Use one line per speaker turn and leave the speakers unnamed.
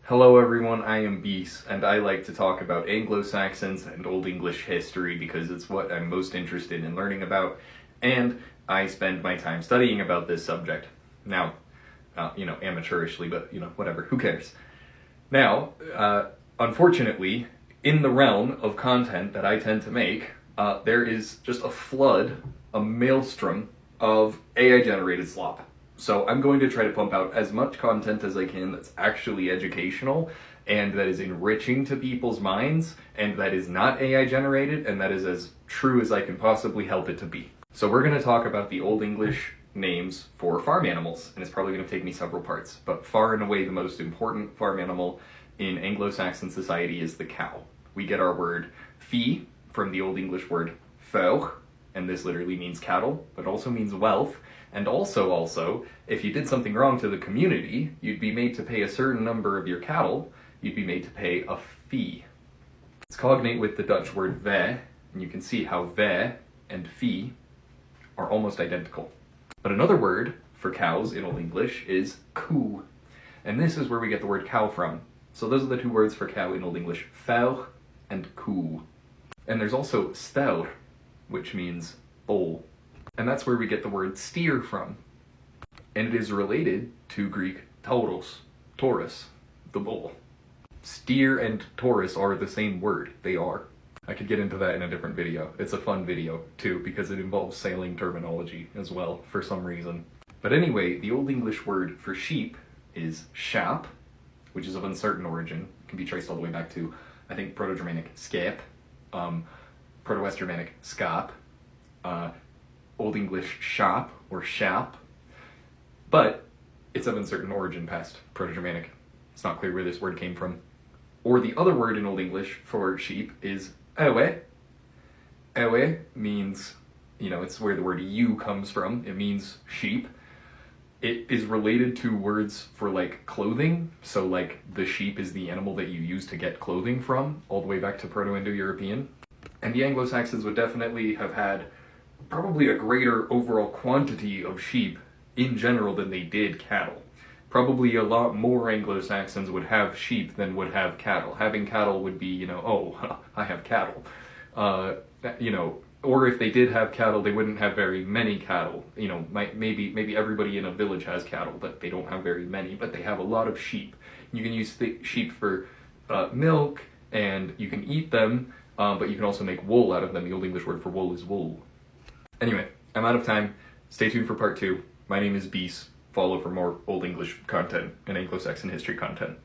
Hello everyone, I am Beast, and I like to talk about Anglo-Saxons and Old English history because it's what I'm most interested in learning about, and I spend my time studying about this subject. Now, amateurishly, but, whatever, who cares? Now, unfortunately, in the realm of content that I tend to make, there is just a flood, a maelstrom of AI-generated slop. So I'm going to try to pump out as much content as I can that's actually educational and that is enriching to people's minds and that is not AI generated and that is as true as I can possibly help it to be. So we're going to talk about the Old English names for farm animals, and it's probably going to take me several parts, but far and away the most important farm animal in Anglo-Saxon society is the cow. We get our word fee from the Old English word feuch, and this literally means cattle, but also means wealth. And also, if you did something wrong to the community, you'd be made to pay a certain number of your cattle, you'd be made to pay a fee. It's cognate with the Dutch word ve, and you can see how ve and fee are almost identical. But another word for cows in Old English is koe, and this is where we get the word cow from. So those are the two words for cow in Old English, feuch and koe. And there's also steyr, which means bull. And that's where we get the word steer from. And it is related to Greek tauros, Taurus, the bull. Steer and Taurus are the same word, they are. I could get into that in a different video. It's a fun video too, because it involves sailing terminology as well, for some reason. But anyway, the Old English word for sheep is schaap, which is of uncertain origin. It can be traced all the way back to, I think, Proto-Germanic skep, Proto-West Germanic skap, Old English shop or shap, but it's of uncertain origin past Proto-Germanic. It's not clear where this word came from. Or the other word in Old English for sheep is ewe. Ewe means, it's where the word ewe comes from. It means sheep. It is related to words for like clothing. So like the sheep is the animal that you use to get clothing from, all the way back to Proto-Indo-European. And the Anglo-Saxons would definitely have had probably a greater overall quantity of sheep in general than they did cattle. Probably a lot more Anglo-Saxons would have sheep than would have cattle. Having cattle would be, oh, I have cattle. Or if they did have cattle, they wouldn't have very many cattle. Maybe everybody in a village has cattle, but they don't have very many, but they have a lot of sheep. You can use sheep for milk, and you can eat them, but you can also make wool out of them. The Old English word for wool is wool. Anyway, I'm out of time. Stay tuned for part 2. My name is Beast. Follow for more Old English content and Anglo-Saxon history content.